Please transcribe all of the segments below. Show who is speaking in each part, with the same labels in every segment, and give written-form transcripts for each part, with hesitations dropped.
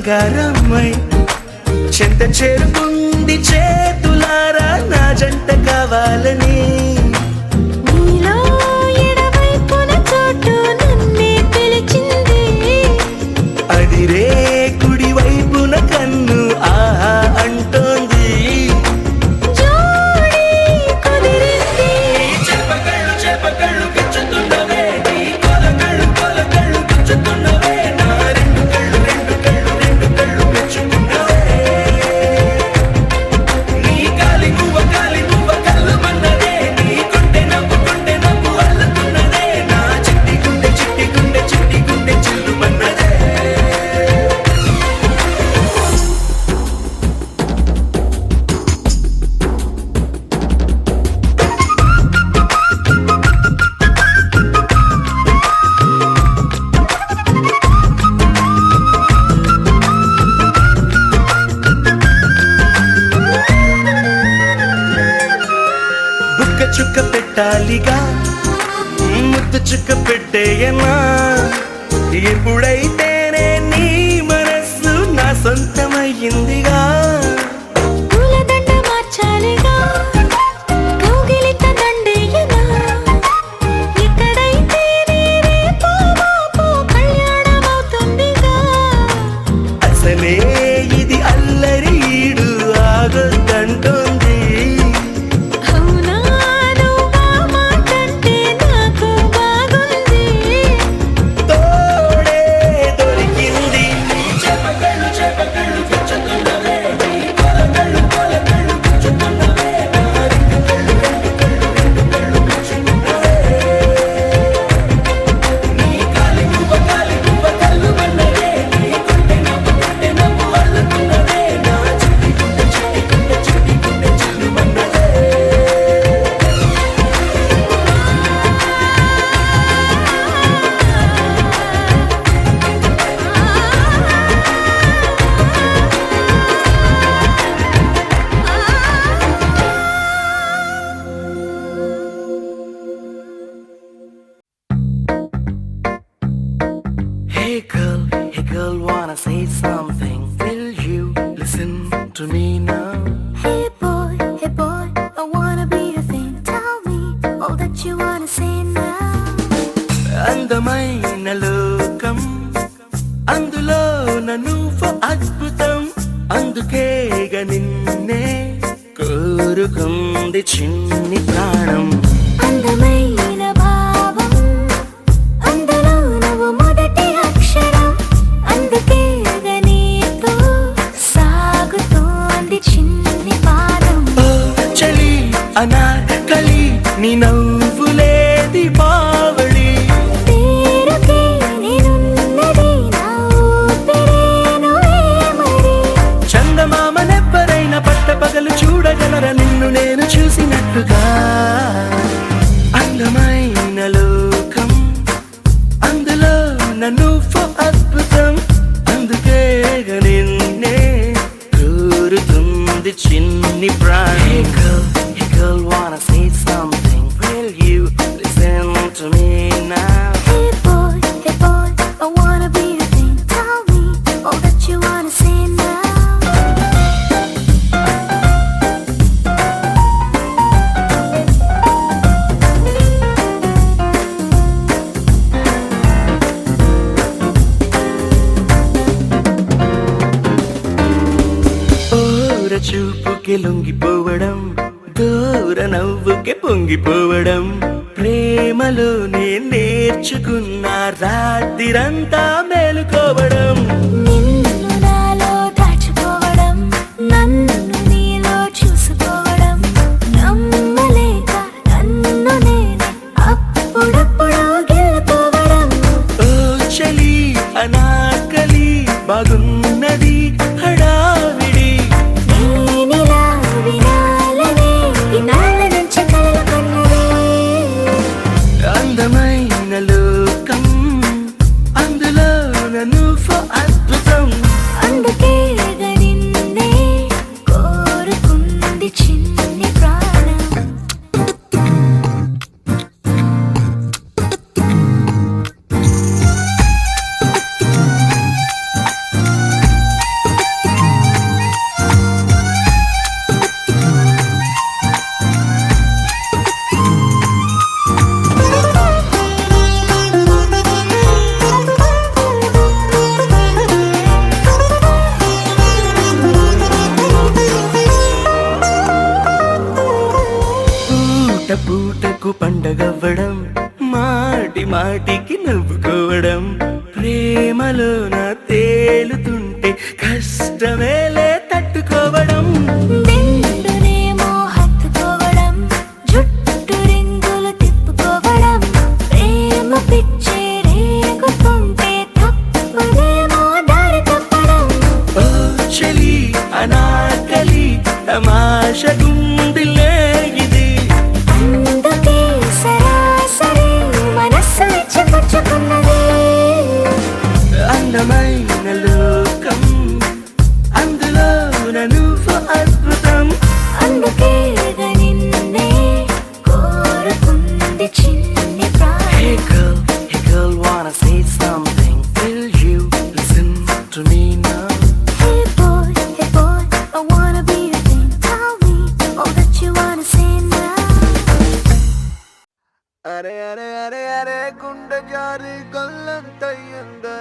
Speaker 1: బంగారమ్మై చెంత చేరుకుంది చేతులారా నా జంట కావాలని
Speaker 2: నీలో ఎడవైపున చోటు నన్నే పిలిచింది
Speaker 1: అదిరే కుడి వైపున కన్ను ఆహా అంటోంది
Speaker 2: జోడి కుదిరింది
Speaker 1: చెప్పకళ్ళు చెప్పకళ్ళు గిచ్చుతున్నవే నీ కొలకళ్ళు కొలకళ్ళు గిచ్చుతున్నవే నా రెండు కళ్ళు మెచ్చుకున్నవే నీ కాలి నువ్వ కళ్ళు మన్నదే నీ గుండె నవ్వు అల్లుతున్నదే నా చిట్టి గుండె చిల్లు మన్నదే బుక్క చుక్క పెట్టాలిగా ముద్దు చుక్క పెట్టేయనా ఎప్పుడైతేనే నీ మనస్సు నా సొంతమయ్యిందిగా
Speaker 2: పూలదండ మార్చాలిగా కౌగిలిత దండేయనా ఎక్కడైతే రేపో మాపో కళ్యాణమవుతుందిగా
Speaker 1: అసలే ఇది అల్లరి ఈడు ఆగొద్దంటోంది
Speaker 2: అవునా నువ్వా మాటంటే నాకు బాగుంది
Speaker 1: తోడే దొరికింది చెప్పకళ్ళు గిచ్చుతున్నవే నీ కొలకళ్ళు గిచ్చుతున్నవే నా రెండు కళ్ళు మెచ్చుకున్నవే నీ కాలి నువ్వ కళ్ళు మన్నదే నీ గుండె నవ్వు అల్లుతున్నదే నా చిట్టి గుండె చిల్లు మన్నదే Hey girl, wanna say something? Will you listen to me now?
Speaker 2: Hey boy, I wanna be a thing. Tell me all that you wanna say now.
Speaker 1: అందమైన లోకం అందులో నువ్వు అద్భుతం అందుకేగా నిన్నే కోరుకుంది చిన్ని ప్రాణం
Speaker 2: అందమైన భావం అందులో నువ్వు మొదటి అక్షరం అందుకే నీతో సాగుతోంది చిన్ని పాదం
Speaker 1: ఓ చలి అనార్కలి నీ నవ్వులే దీపావళి
Speaker 2: పేరుకే నేనున్నది నా ఊపిరే నువ్వే మరి
Speaker 1: చందమామనెవ్వరైనా పట్టపగలు చూడగలరా నిన్ను నేను చూసినట్టుగా అందమైన లోకం అందులో నువ్వు అద్భుతం అందుకే నిన్నే కోరుతుంది చిన్ని ప్రాణి Hey girl, wanna say something? Will you listen to me now?
Speaker 2: Hey boy, I wanna be a thing. Tell me all that you wanna say now.
Speaker 1: ఓర చూపుకి లొంగిపోవడం దూర నవ్వుకి పొంగిపోవడం ప్రేమలోనే నేర్చుకున్న రాత్రిరంతా మేలుకోవడం
Speaker 2: నిన్ను నాలో దాచుకోవడం నన్ను నీలో చూసుకోవడం నమ్మలేక నన్ను నేనే అప్పుడప్పుడు గెలుకోవడం
Speaker 1: ఓ చలి అనాకలి బాగున్నది హడావిడి
Speaker 2: నేనిలా వినాలనే ఇన్నాళ్ళ నుంచి కలలు కన్నదే
Speaker 1: అందమైన లోకం అందులో నువ్వు అద్భుతం పూటకు పండగవ్వడం, మాటి మాటికి నవ్వుకోవడం, ప్రేమలోన తేలుతుంటే కష్టమేలే తట్టుకోవడం.
Speaker 2: నిండునేమో హత్తుకోవడం, జుట్టు రింగులు తిప్పుకోవడం, ప్రేమ పిచ్చి రేగుతుంటే తప్పదేమో దారి తప్పడం.
Speaker 1: ఓ చలి అనాకలి తమాషగుందిలే ఇది,
Speaker 2: అందుకే సరాసరి మనస్సు ఇచ్చిపుచ్చుకున్నది.
Speaker 1: అందమైన లోకం, అందులో నువ్వు అద్భుతం.
Speaker 2: అందుకే నిన్నే కోరుకుంది చిన్ని ప్రాయం.
Speaker 1: Hey girl, wanna say something? Will you listen to me now?
Speaker 2: Hey boy, I wanna be your thing. Tell me all that you wanna say now.
Speaker 3: అరే అరే అరే అరే గుండె జారి కళ్ళంతయ్యిందే,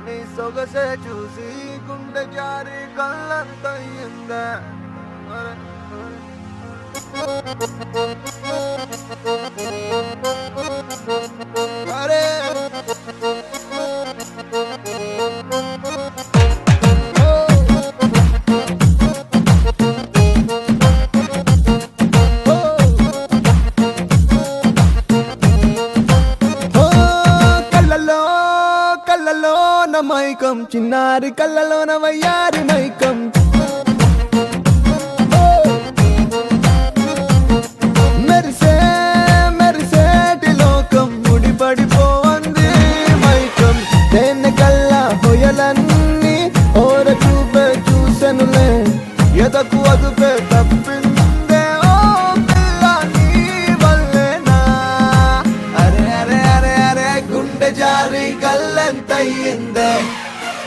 Speaker 3: నీ సొగసే చూసి గుండె జారి కళ్ళంతయ్యిందే. అరే అరే కళ్ళలోన మైకం, చిన్నారి కళ్ళలోన వయ్యారి మైకం. మెరిసే మెరిసేటి లోకం, ముడిపడిపోంది మైకం. దేన్ని కల్లా హొయలన్నీ ఓర చూపే చూసెనులే, ఎదకు అదుపే తప్పిందే ఓ పిల్ల నీ వల్లేనా. అరే అరే అరే అరే గుండె జారి కళ్ళంతయ్యిందే,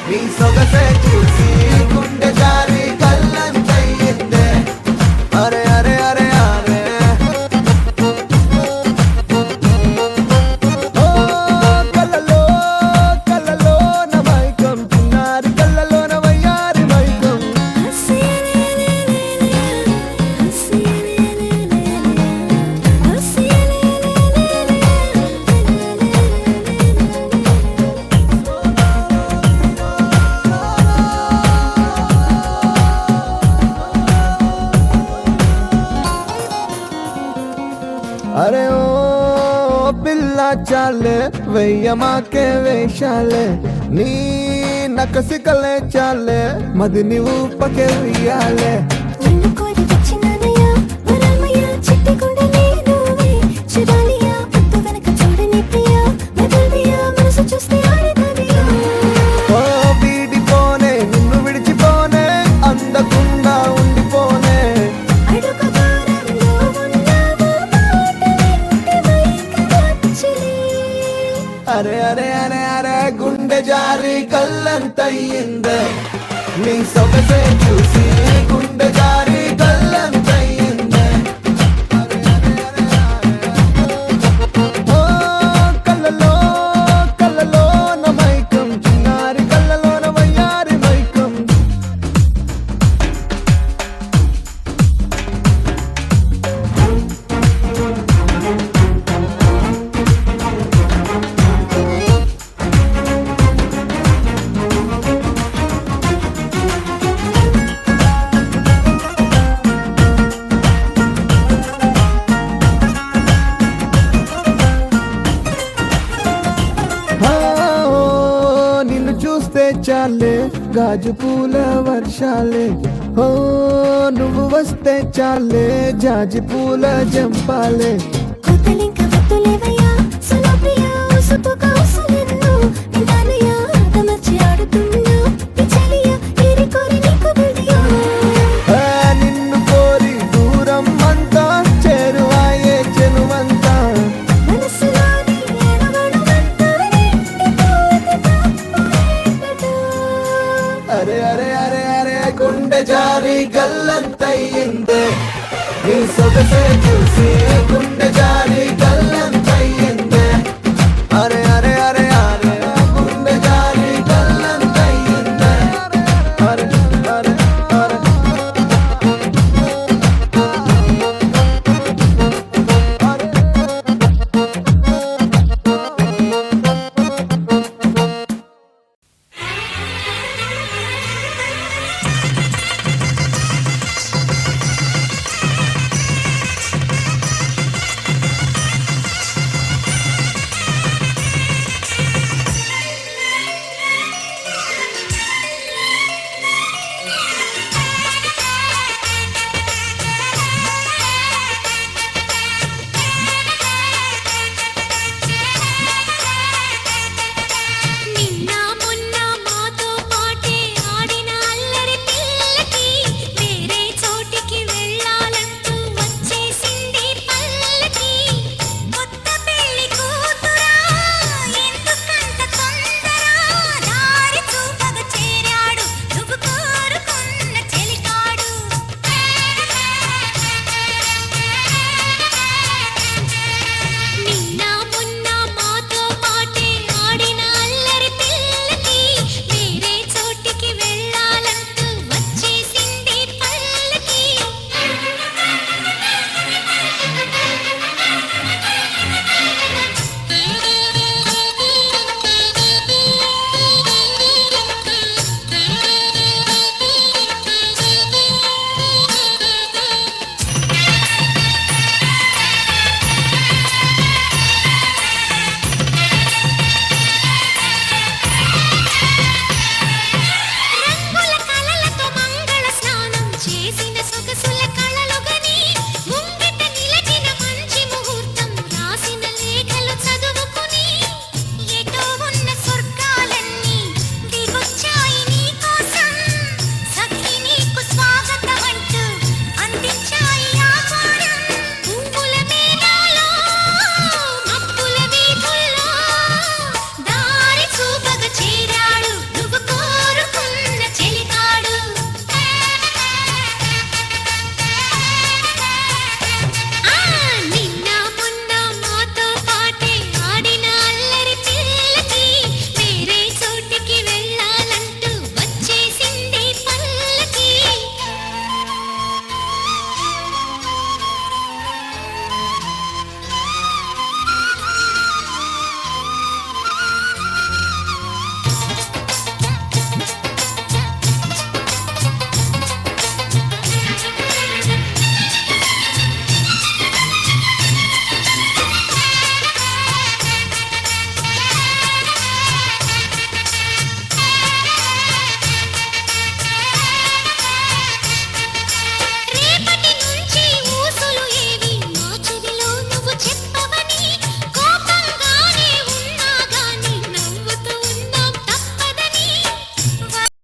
Speaker 3: నీ సొగసే చూసి గుండె జారి కళ్ళంతయ్యిందే. అరే అరే అరే అరే ఓ కళ్ళలోన మైకం, చిన్నారి కళ్ళలోన వయ్యారి మైకం. అరే ఓ పిల్ల చాలే వెయ్యమాకే వేషాలే, నీ నకసికలే చాలే మది నీవు పకే వెయ్యాలే.
Speaker 2: నిన్ను కోరి వచ్చినానయ్యా వరమయ్యా, చిట్టి గుండె నువ్వే చూడాలియా, పుట్టు వెనక చూడని ప్రియా, మెదల్దియా మనసు చూస్తే ఆడతాదియా.
Speaker 3: ఓ వీడిపోనే నిన్ను విడిచిపోనే, అందకుండా ఉండిపోనే.
Speaker 2: అడుగు దూరంలో ఉన్నావు, మాట వింటే మైకమొచ్చిలే.
Speaker 3: అరే అరే అరే అరే గుండె జారి కళ్ళంతయ్యిందే, నీ సొగసే చూసి గుండె జారి కళ్ళంతయ్యిందే. అరే అరే అరే అరే ఓ కళ్ళలోన మైకం, చిన్నారి కళ్ళలోన వయ్యారి మైకం. నిన్ను చూస్తే చాలే గాజు పూల వర్షాలే, ఓ నువ్వు వస్తే చాలే జాజి పూల జంపాలే.
Speaker 2: కొత్తలింక వద్దులేవయ్యా, సులభ్రియా ఉసుపు కౌసలెన్నో, నిదానయ్యా ఆటమర్చి ఆడుతున్నా, పిచ్చలియా ఏరి కోరి నీకు దిడియా.
Speaker 3: నిన్ను కోరి దూరం అంతా చేరువాయే చెనువంతా.
Speaker 2: మనసులోని ఏడవడమంతా నిండిపోతే తప్పేంటటో.
Speaker 3: అరే అరే అరే అరే గుండె జారి గల్లంతయ్యిందే, నీ సొగసే